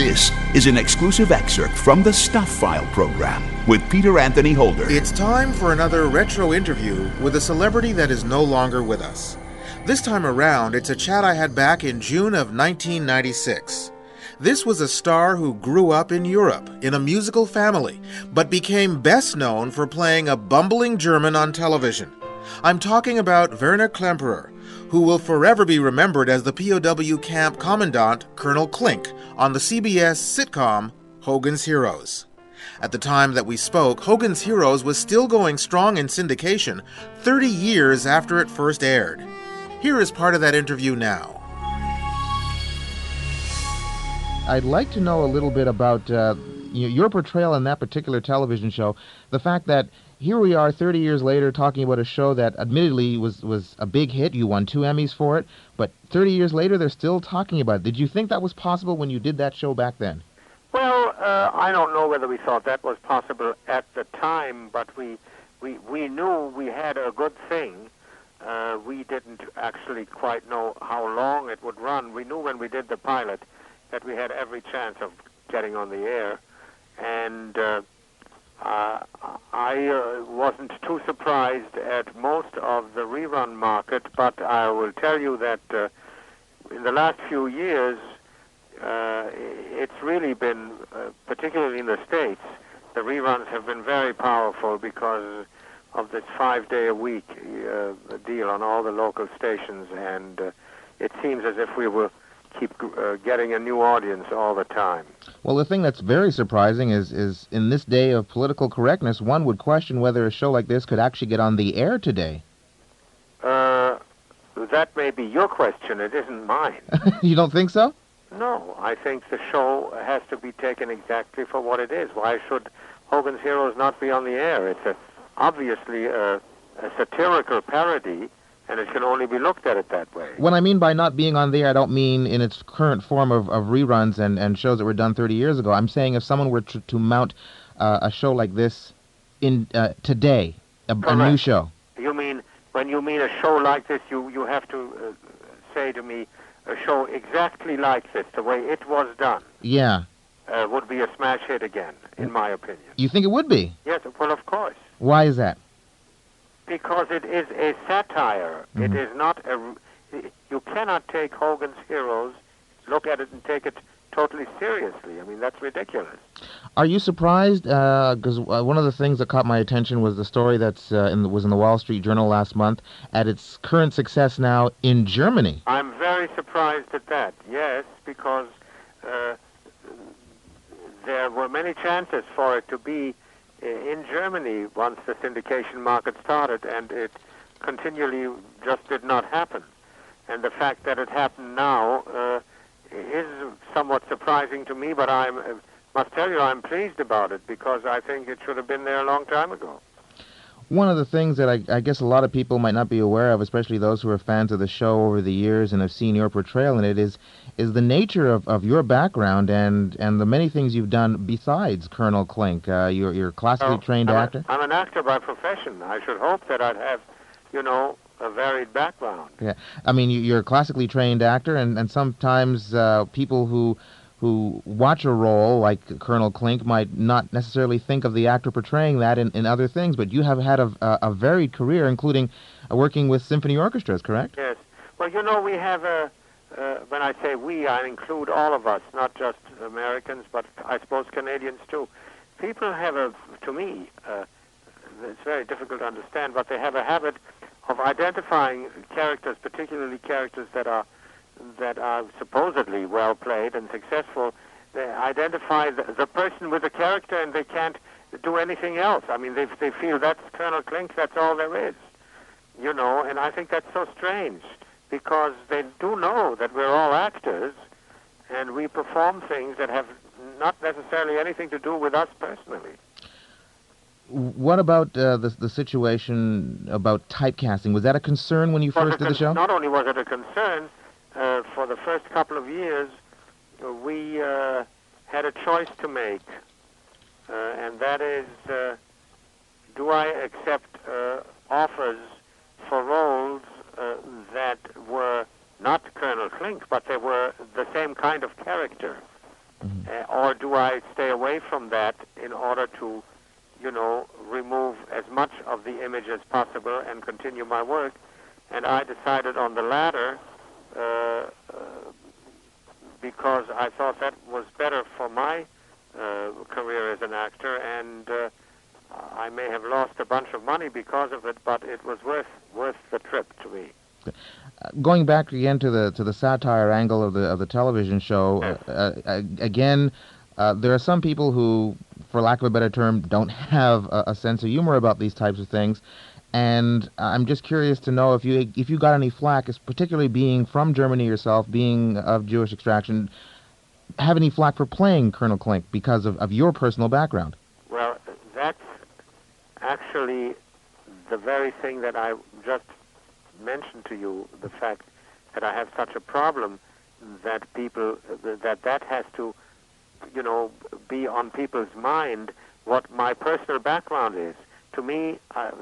This is an exclusive excerpt from the Stuph File Program with Peter Anthony Holder. It's time for another retro interview with a celebrity that is no longer with us. This time around, it's a chat I had back in June of 1996. This was a star who grew up in Europe in a musical family, but became best known for playing a bumbling German on television. I'm talking about Werner Klemperer, who will forever be remembered as the POW camp commandant, Colonel Klink, on the CBS sitcom Hogan's Heroes. At the time that we spoke, Hogan's Heroes was still going strong in syndication 30 years after it first aired. Here is part of that interview now. I'd like to know a little bit about your portrayal in that particular television show. The fact that here we are 30 years later talking about a show that admittedly was a big hit. You won 2 Emmys for it, but 30 years later they're still talking about it. Did you think that was possible when you did that show back then? Well, I don't know whether we thought that was possible at the time, but we knew we had a good thing. We didn't actually quite know how long it would run. We knew when we did the pilot that we had every chance of getting on the air, and I wasn't too surprised at most of the rerun market, but I will tell you that in the last few years, it's really been, particularly in the States, the reruns have been very powerful because of this 5-day-a-week deal on all the local stations, and it seems as if we will keep getting a new audience all the time. Well, the thing that's very surprising is in this day of political correctness, one would question whether a show like this could actually get on the air today. That may be your question. It isn't mine. You don't think so? No, I think the show has to be taken exactly for what it is. Why should Hogan's Heroes not be on the air? It's obviously a satirical parody, and it can only be looked at it that way. What I mean by not being on the air, I don't mean in its current form of reruns and shows that were done 30 years ago. I'm saying if someone were to mount a show like this in today, a new show. You mean, when you mean a show like this, you have to say to me, a show exactly like this, the way it was done, yeah, would be a smash hit again, in my opinion. You think it would be? Yes, well, of course. Why is that? Because it is a satire. Mm-hmm. It is not you cannot take Hogan's Heroes, look at it and take it totally seriously. I mean, that's ridiculous. Are you surprised? Because one of the things that caught my attention was the story that's was in the Wall Street Journal last month at its current success now in Germany. I'm very surprised at that, yes, because there were many chances for it to be in Germany once the syndication market started, and it continually just did not happen. And the fact that it happened now is somewhat surprising to me, but I must tell you I'm pleased about it because I think it should have been there a long time ago. One of the things that I guess a lot of people might not be aware of, especially those who are fans of the show over the years and have seen your portrayal in it, is the nature of your background and the many things you've done besides Colonel Klink. You're a classically trained actor. I'm an actor by profession. I should hope that I'd have, a varied background. Yeah, I mean, you're a classically trained actor, and sometimes people who watch a role like Colonel Klink might not necessarily think of the actor portraying that in other things, but you have had a varied career, including working with symphony orchestras, correct? Yes. Well, we have when I say we, I include all of us, not just Americans, but I suppose Canadians too. People have to me, it's very difficult to understand, but they have a habit of identifying characters, particularly characters that are supposedly well played and successful. They identify the person with the character, and they can't do anything else. I mean, they feel that's Colonel Klink, that's all there is, and I think that's so strange because they do know that we're all actors and we perform things that have not necessarily anything to do with us personally. What about the situation about typecasting? Was that a concern when you first did the show? Not only was it a concern, for the first couple of years, we had a choice to make, and that is, do I accept offers for roles that were not Colonel Klink, but they were the same kind of character, Or do I stay away from that in order to, remove as much of the image as possible and continue my work? And I decided on the latter because I thought that was better for my career as an actor, and I may have lost a bunch of money because of it, but it was worth the trip to me. Going back again to the satire angle of the television show, Yes. again, there are some people who, for lack of a better term, don't have a sense of humor about these types of things, and I'm just curious to know if you got any flack, particularly being from Germany yourself, being of Jewish extraction, have any flack for playing Colonel Klink because of your personal background? Well, that's actually the very thing that I just mentioned to you, the fact that I have such a problem that people, that has to, be on people's mind what my personal background is. To me,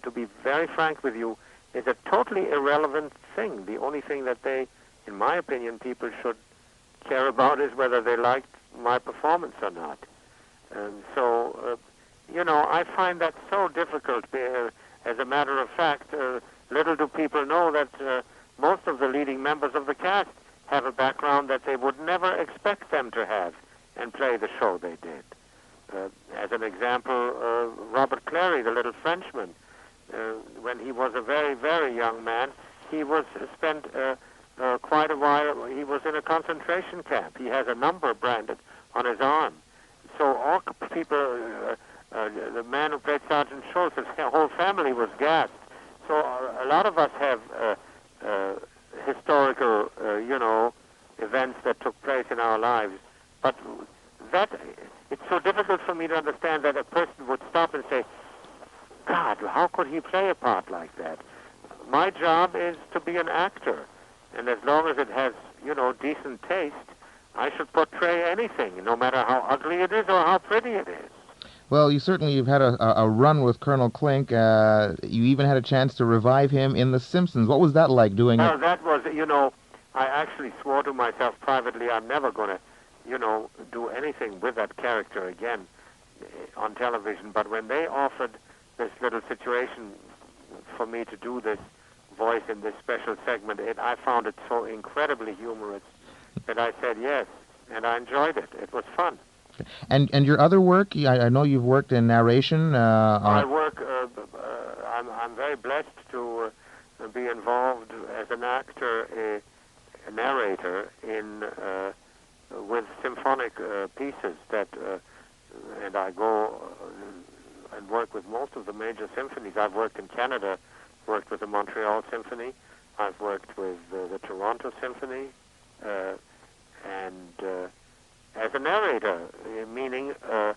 to be very frank with you, is a totally irrelevant thing. The only thing that in my opinion, people should care about is whether they liked my performance or not. And so, I find that so difficult. As a matter of fact, little do people know that most of the leading members of the cast have a background that they would never expect them to have and play the show they did. As an example, Robert Clary, the little Frenchman, when he was a very, very young man, he spent quite a while, he was in a concentration camp. He has a number branded on his arm. So all people, the man who played Sergeant Schultz, his whole family was gassed. So a lot of us have historical, events that took place in our lives. But it's so difficult for me to understand that a person would stop and say, God, how could he play a part like that? My job is to be an actor. And as long as it has, decent taste, I should portray anything, no matter how ugly it is or how pretty it is. Well, you've had a run with Colonel Klink. You even had a chance to revive him in The Simpsons. What was that like doing it? Well, that was, I actually swore to myself privately I'm never going to, do anything with that character again on television. But when they offered this little situation for me to do this voice in this special segment, I found it so incredibly humorous that I said yes, and I enjoyed it. It was fun. And your other work, I know you've worked in narration. I work, I'm very blessed to be involved as an actor, a narrator with symphonic pieces and I go and work with most of the major symphonies. I've worked in Canada, worked with the Montreal Symphony. I've worked with the Toronto Symphony, and as a narrator, meaning a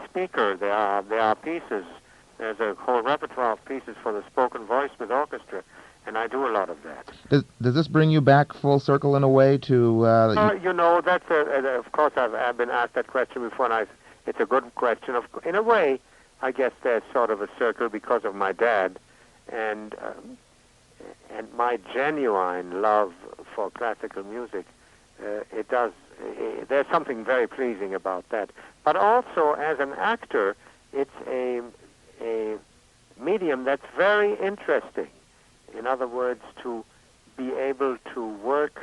speaker. There are pieces. There's a whole repertoire of pieces for the spoken voice with orchestra, and I do a lot of that. Does this bring you back full circle in a way to? That's of course I've been asked that question before, and it's a good question. In a way, I guess there's sort of a circle because of my dad, and my genuine love for classical music. There's something very pleasing about that. But also, as an actor, it's a medium that's very interesting. In other words, to be able to work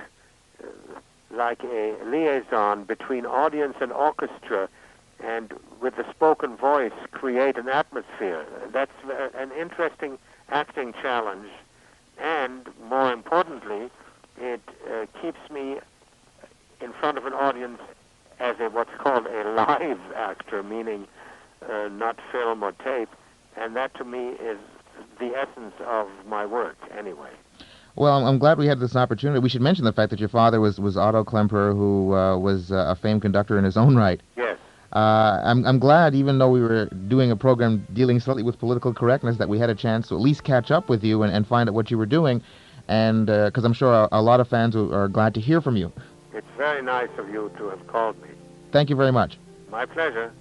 like a liaison between audience and orchestra, and with the spoken voice create an atmosphere. That's an interesting acting challenge. And more importantly, it keeps me in front of an audience as what's called a live actor, meaning not film or tape, and that to me is the essence of my work anyway. Well, I'm glad we had this opportunity. We should mention the fact that your father was Otto Klemperer, who was a famed conductor in his own right. Yes. I'm glad, even though we were doing a program dealing slightly with political correctness, that we had a chance to at least catch up with you and find out what you were doing, and because I'm sure a lot of fans are glad to hear from you. It's very nice of you to have called me. Thank you very much. My pleasure.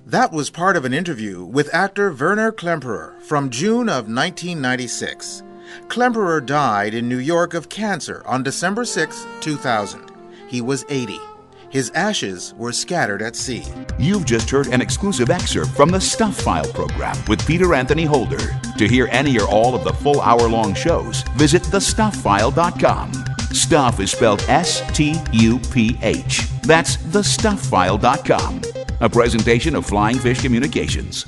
That was part of an interview with actor Werner Klemperer from June of 1996. Klemperer died in New York of cancer on December 6, 2000. He was 80. His ashes were scattered at sea. You've just heard an exclusive excerpt from the Stuph File Program with Peter Anthony Holder. To hear any or all of the full hour-long shows, visit thestufffile.com. Stuph is spelled S-T-U-P-H. That's thestufffile.com. A presentation of Flying Fish Communications.